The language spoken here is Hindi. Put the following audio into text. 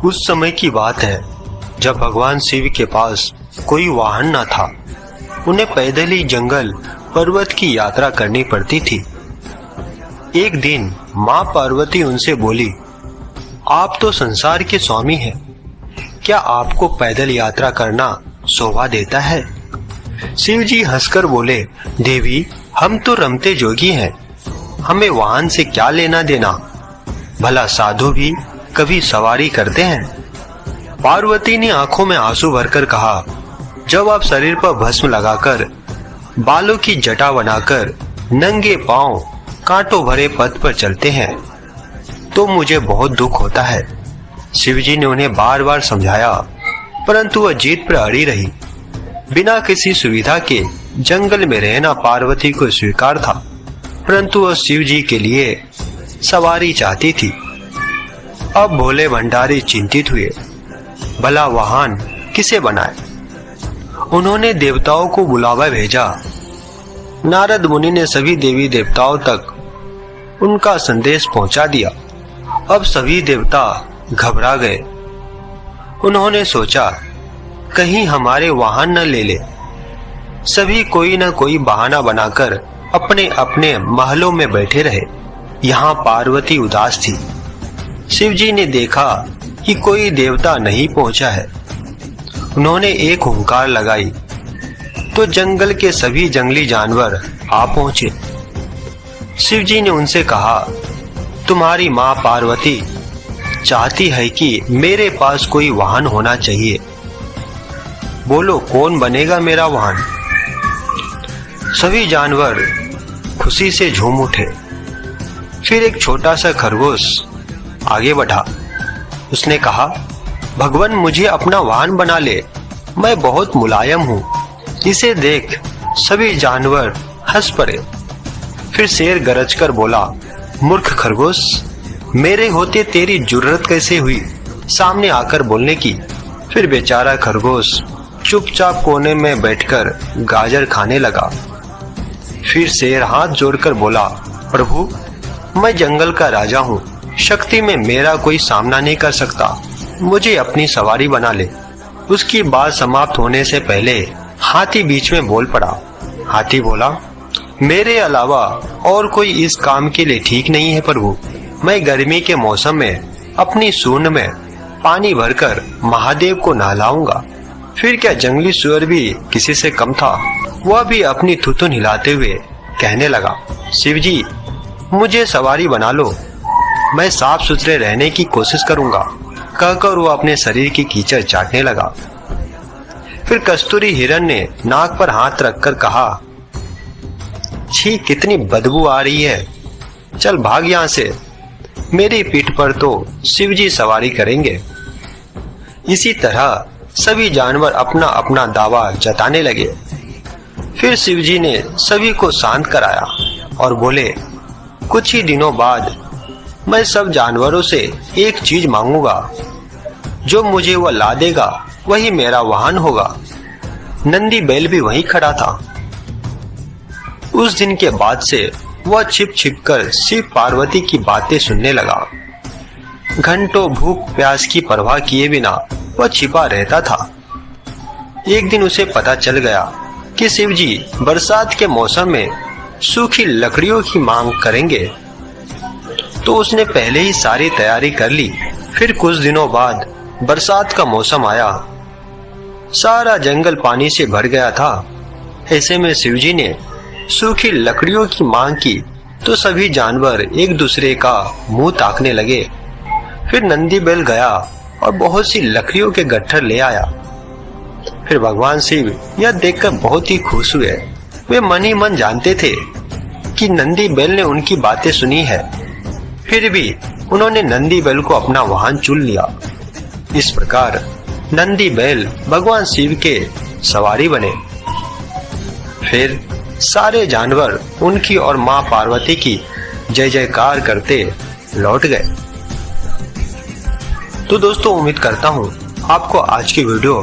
उस समय की बात है जब भगवान शिव के पास कोई वाहन न था। उन्हें पैदल ही जंगल पर्वत की यात्रा करनी पड़ती थी। एक दिन माँ पार्वती उनसे बोली, आप तो संसार के स्वामी हैं, क्या आपको पैदल यात्रा करना शोभा देता है? शिव जी हंसकर बोले, देवी, हम तो रमते जोगी हैं, हमें वाहन से क्या लेना देना, भला साधु भी कभी सवारी करते हैं। पार्वती ने आंखों में आंसू भरकर कहा, जब आप शरीर पर भस्म लगाकर, बालों की जटा बनाकर, नंगे पांव कांटों भरे पथ पर चलते हैं तो मुझे बहुत दुख होता है। शिव जी ने उन्हें बार बार समझाया, परंतु वह जीत पर अड़ी रही। बिना किसी सुविधा के जंगल में रहना पार्वती को स्वीकार था, परंतु वह शिव जी के लिए सवारी चाहती थी। अब भोले भंडारी चिंतित हुए, भला वाहन किसे बनाए। उन्होंने देवताओं को बुलावा भेजा। नारद मुनि ने सभी देवी देवताओं तक उनका संदेश पहुंचा दिया। अब सभी देवता घबरा गए। उन्होंने सोचा, कहीं हमारे वाहन न ले ले। सभी कोई न कोई बहाना बनाकर अपने अपने महलों में बैठे रहे। यहाँ पार्वती उदास थी। शिव जी ने देखा कि कोई देवता नहीं पहुंचा है। उन्होंने एक हुंकार लगाई तो जंगल के सभी जंगली जानवर आ पहुंचे। शिव जी ने उनसे कहा, तुम्हारी माँ पार्वती चाहती है कि मेरे पास कोई वाहन होना चाहिए। बोलो, कौन बनेगा मेरा वाहन? सभी जानवर खुशी से झूम उठे। फिर एक छोटा सा खरगोश आगे बढ़ा। उसने कहा, भगवान, मुझे अपना वाहन बना ले, मैं बहुत मुलायम हूँ। इसे देख सभी जानवर हंस पड़े। फिर शेर गरजकर बोला, मूर्ख खरगोश, मेरे होते तेरी जुर्रत कैसे हुई सामने आकर बोलने की? फिर बेचारा खरगोश चुपचाप कोने में बैठकर गाजर खाने लगा। फिर शेर हाथ जोड़कर बोला, प्रभु, मैं जंगल का राजा हूँ, शक्ति में मेरा कोई सामना नहीं कर सकता, मुझे अपनी सवारी बना ले। उसकी बात समाप्त होने से पहले हाथी बीच में बोल पड़ा। हाथी बोला, मेरे अलावा और कोई इस काम के लिए ठीक नहीं है प्रभु। मैं गर्मी के मौसम में अपनी सूंड में पानी भरकर महादेव को नहलाऊंगा। फिर क्या जंगली सुअर भी किसी से कम था। वह भी अपनी थुथुन हिलाते हुए कहने लगा, शिव जी, मुझे सवारी बना लो, मैं साफ सुथरे रहने की कोशिश करूंगा। कहकर वो अपने शरीर की कीचड़ चाटने लगा। फिर कस्तूरी हिरण ने नाक पर हाथ रखकर कहा, छी, कितनी बदबू आ रही है, चल भाग यहाँ से, मेरी पीठ पर तो शिवजी सवारी करेंगे। इसी तरह सभी जानवर अपना अपना दावा जताने लगे। फिर शिवजी ने सभी को शांत कराया और बोले, कुछ ही दिनों बाद मैं सब जानवरों से एक चीज मांगूंगा, जो मुझे वह ला देगा वही मेरा वाहन होगा। नंदी बैल भी वहीं खड़ा था। उस दिन के बाद से वह छिप छिप कर शिव पार्वती की बातें सुनने लगा। घंटों भूख प्यास की परवाह किए बिना वह छिपा रहता था। एक दिन उसे पता चल गया कि शिवजी बरसात के मौसम में सूखी लकड़ियों की मांग करेंगे, तो उसने पहले ही सारी तैयारी कर ली। फिर कुछ दिनों बाद बरसात का मौसम आया। सारा जंगल पानी से भर गया था। ऐसे में शिवजी ने सूखी लकड़ियों की मांग की तो सभी जानवर एक दूसरे का मुंह ताकने लगे। फिर नंदी बैल गया और बहुत सी लकड़ियों के गट्ठर ले आया। फिर भगवान शिव यह देखकर बहुत ही खुश हुए। वे मन ही मन जानते थे कि नंदी बैल ने उनकी बातें सुनी है, फिर भी उन्होंने नंदी बैल को अपना वाहन चुन लिया। इस प्रकार नंदी बैल भगवान शिव के सवारी बने। फिर सारे जानवर उनकी और माँ पार्वती की जय जयकार करते लौट गए। तो दोस्तों, उम्मीद करता हूँ आपको आज की वीडियो